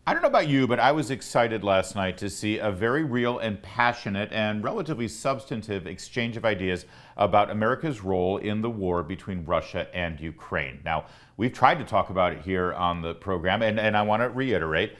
I don't know about you, but I was excited last night to see a very real and passionate and relatively substantive exchange of ideas about America's role in the war between Russia and Ukraine. Now, we've tried to talk about it here on the program, and I want to reiterate,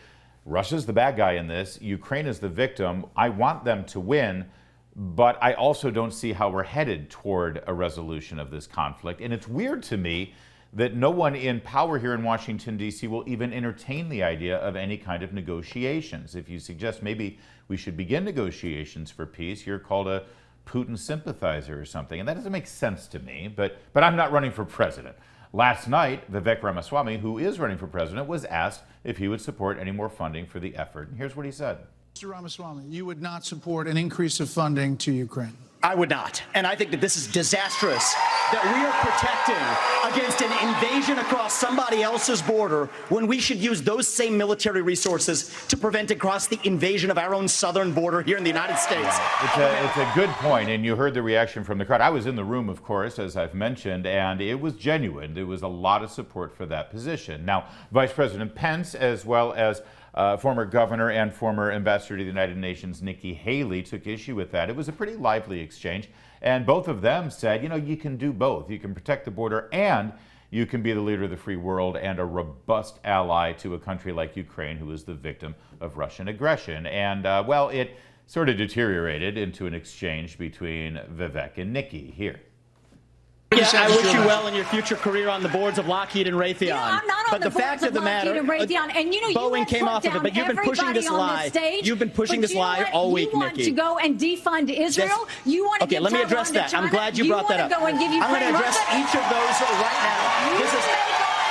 Russia's the bad guy in this. Ukraine is the victim. I want them to win, but I also don't see how we're headed toward a resolution of this conflict. And it's weird to me that no one in power here in Washington, D.C. will even entertain the idea of any kind of negotiations. If you suggest maybe we should begin negotiations for peace, you're called a Putin sympathizer or something. And that doesn't make sense to me, but I'm not running for president. Last night, Vivek Ramaswamy, who is running for president, was asked if he would support any more funding for the effort. And here's what he said. Mr. Ramaswamy, you would not support an increase of funding to Ukraine? I would not. And I think that this is disastrous, that we are protecting against an invasion across somebody else's border when we should use those same military resources to prevent across the invasion of our own southern border here in the United States. It's a good point, and you heard the reaction from the crowd. I was in the room, of course, as I've mentioned, and it was genuine. There was a lot of support for that position. Now, Vice President Pence, as well as former governor and former ambassador to the United Nations, Nikki Haley, took issue with that. It was a pretty lively exchange, and both of them said, you know, you can do both. You can protect the border and you can be the leader of the free world and a robust ally to a country like Ukraine, who is the victim of Russian aggression. And, well, it sort of deteriorated into an exchange between Vivek and Nikki here. Yeah, I wish you well in your future career on the boards of Lockheed and Raytheon. You know, I'm not on but the fact of the matter, and Raytheon, and you know, Boeing you came off of it, but you've been pushing this lie. You've been pushing this lie all week, Nikki. You want to go and defund Israel? You want to okay, let me address that. I'm glad you brought that up. I'm going to address each of those right now. This is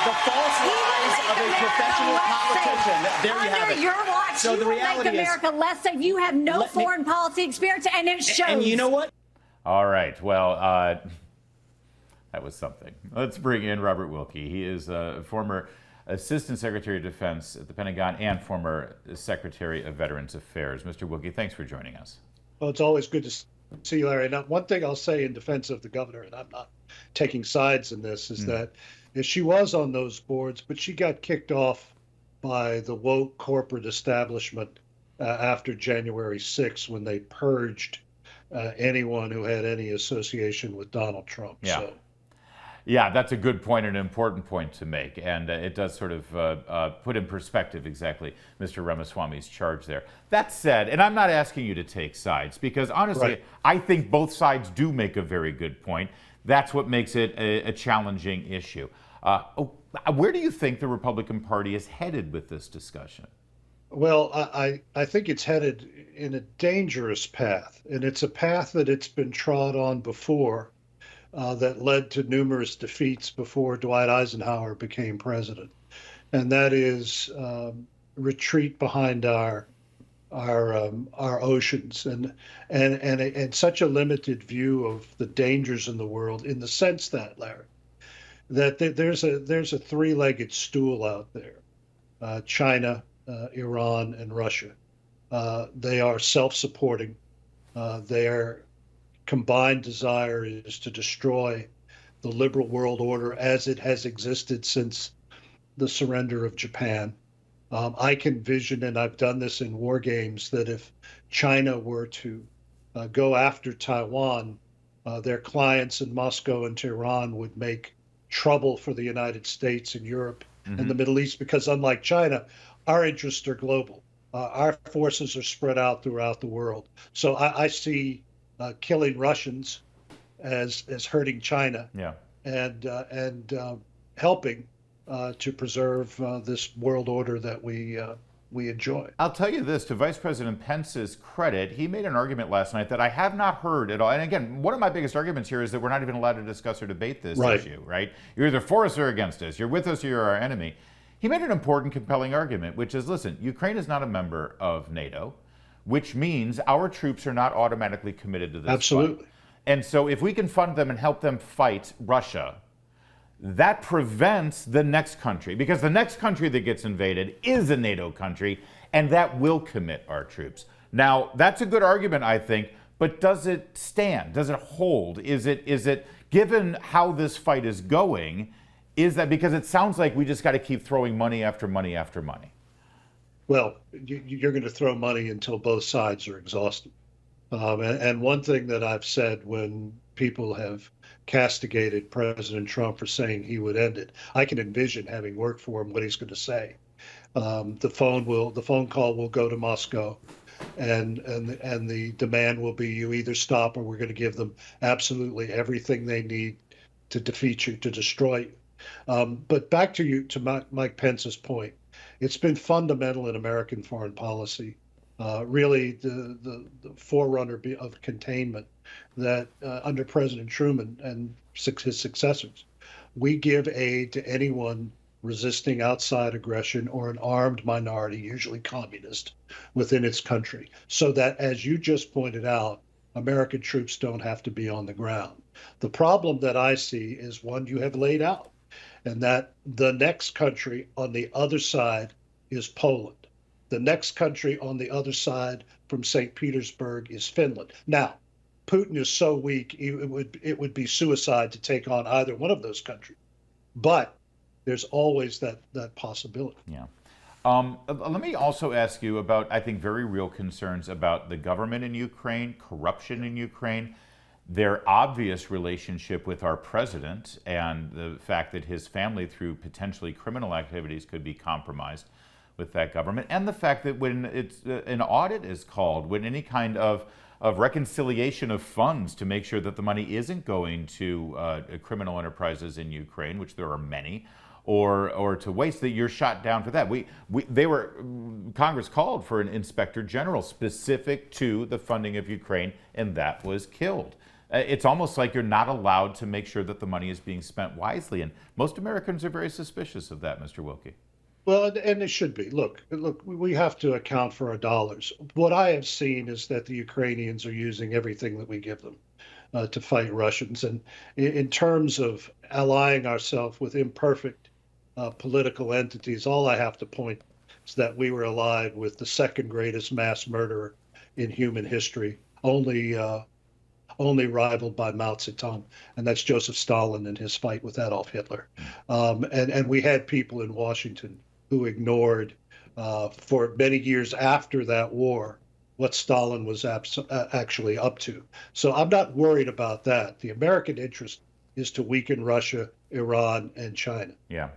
the false lies of a professional politician. There you have it. Your watch, so the reality make America less safe. You have no foreign policy experience, and it shows. And you know what? All right. Well, that was something. Let's bring in Robert Wilke. He is a former Assistant Secretary of Defense at the Pentagon and former Secretary of Veterans Affairs. Mr. Wilke, thanks for joining us. Well, it's always good to see you, Larry. Now, one thing I'll say in defense of the governor, and I'm not taking sides in this, is that she was on those boards, but she got kicked off by the woke corporate establishment after January 6th when they purged anyone who had any association with Donald Trump. Yeah. So. Yeah, that's a good point, an important point to make, and it does sort of put in perspective exactly Mr. Ramaswamy's charge there. That said, and I'm not asking you to take sides, because honestly, right. I think both sides do make a very good point. That's what makes it a challenging issue. Where do you think the Republican Party is headed with this discussion? Well, I think it's headed in a dangerous path, and it's a path that it's been trod on before. That led to numerous defeats before Dwight Eisenhower became president, and that is retreat behind our oceans and such a limited view of the dangers in the world. In the sense that, Larry, that there's a three-legged stool out there: China, Iran, and Russia. They are self-supporting. Their combined desire is to destroy the liberal world order as it has existed since the surrender of Japan. I can vision, and I've done this in war games, that if China were to go after Taiwan, their clients in Moscow and Tehran would make trouble for the United States and Europe and the Middle East, because unlike China, our interests are global. Our forces are spread out throughout the world. So I see killing Russians as hurting China, and helping to preserve this world order that we enjoy. I'll tell you this, to Vice President Pence's credit, he made an argument last night that I have not heard at all. And again, one of my biggest arguments here is that we're not even allowed to discuss or debate this issue, right? You're either for us or against us. You're with us or you're our enemy. He made an important, compelling argument, which is, listen, Ukraine is not a member of NATO, which means our troops are not automatically committed to this Absolutely. fight. And so if we can fund them and help them fight Russia, that prevents the next country, because the next country that gets invaded is a NATO country, and that will commit our troops. Now, that's a good argument, I think, but does it stand? Does it hold? Is it given how this fight is going, is that because it sounds like we just got to keep throwing money after money after money? well, you're going to throw money until both sides are exhausted. And one thing that I've said when people have castigated President Trump for saying he would end it, I can envision, having worked for him, what he's going to say. The phone call will go to Moscow, and the demand will be, you either stop or we're going to give them absolutely everything they need to defeat you, to destroy you. But back to Mike Pence's point, it's been fundamental in American foreign policy, really the forerunner of containment, that under President Truman and his successors, we give aid to anyone resisting outside aggression or an armed minority, usually communist, within its country, so that, as you just pointed out, American troops don't have to be on the ground. The problem that I see is one you have laid out, and that the next country on the other side is Poland. The next country on the other side from St. Petersburg is Finland. Now, Putin is so weak, it would be suicide to take on either one of those countries. But there's always that possibility. Yeah. Let me also ask you about, I think, very real concerns about the government in Ukraine, corruption in Ukraine, their obvious relationship with our president, and the fact that his family, through potentially criminal activities, could be compromised with that government, and the fact that when it's an audit is called, when any kind of reconciliation of funds to make sure that the money isn't going to criminal enterprises in Ukraine, which there are many, or to waste, that you're shot down for that. Congress called for an inspector general specific to the funding of Ukraine, and that was killed. It's almost like you're not allowed to make sure that the money is being spent wisely, and most Americans are very suspicious of that, Mr. Wilke. Well, and it should be. Look, we have to account for our dollars. What I have seen is that the Ukrainians are using everything that we give them to fight Russians. And in terms of allying ourselves with imperfect political entities, all I have to point is that we were allied with the second greatest mass murderer in human history, only rivaled by Mao Zedong, and that's Joseph Stalin and his fight with Adolf Hitler. And we had people in Washington who ignored for many years after that war what Stalin was actually up to. So I'm not worried about that. The American interest is to weaken Russia, Iran, and China. Yeah.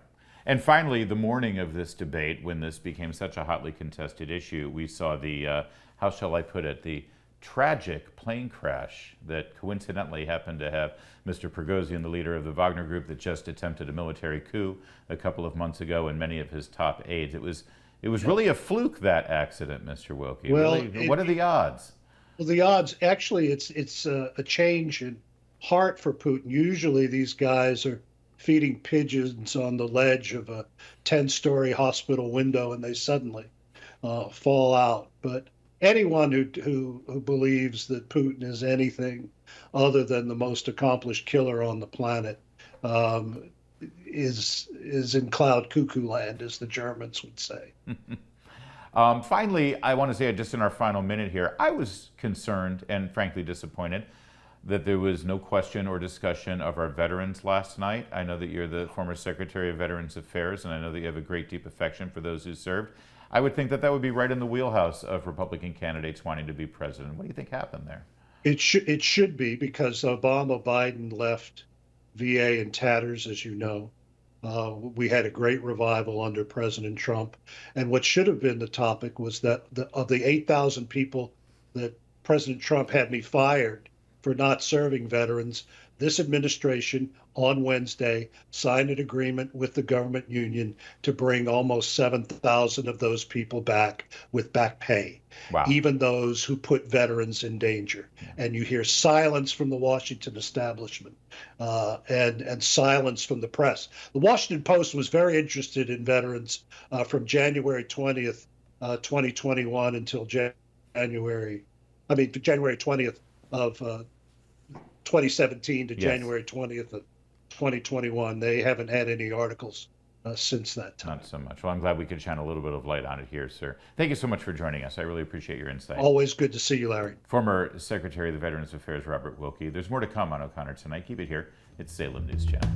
And finally, the morning of this debate, when this became such a hotly contested issue, we saw the, how shall I put it, the tragic plane crash that coincidentally happened to have Mr. Prigozhin, the leader of the Wagner Group that just attempted a military coup a couple of months ago, and many of his top aides. It was really a fluke, that accident, Mr. Wilke. Well, really, what are the odds? Well, the odds, actually, it's a change in heart for Putin. Usually these guys are feeding pigeons on the ledge of a 10-story hospital window and they suddenly fall out. But anyone who believes that Putin is anything other than the most accomplished killer on the planet is in cloud cuckoo land, as the Germans would say. Finally, I want to say, just in our final minute here, I was concerned and frankly disappointed that there was no question or discussion of our veterans last night. I know that you're the former Secretary of Veterans Affairs, and I know that you have a great, deep affection for those who served. I would think that that would be right in the wheelhouse of Republican candidates wanting to be president. What do you think happened there? It should be, because Biden left VA in tatters, as you know. We had a great revival under President Trump. And what should have been the topic was that of the 8,000 people that President Trump had me fired for not serving veterans, this administration on Wednesday signed an agreement with the government union to bring almost 7,000 of those people back with back pay. Wow. Even those who put veterans in danger. And you hear silence from the Washington establishment and silence from the press. The Washington Post was very interested in veterans from January 20th, 2021 until January 20th of 2017 to Yes. January 20th of 2021. They haven't had any articles since that time. Not so much. Well, I'm glad we could shine a little bit of light on it here, sir. Thank you so much for joining us. I really appreciate your insight. Always good to see you, Larry. Former Secretary of the Veterans Affairs, Robert Wilke. There's more to come on O'Connor tonight. Keep it here. It's Salem News Channel.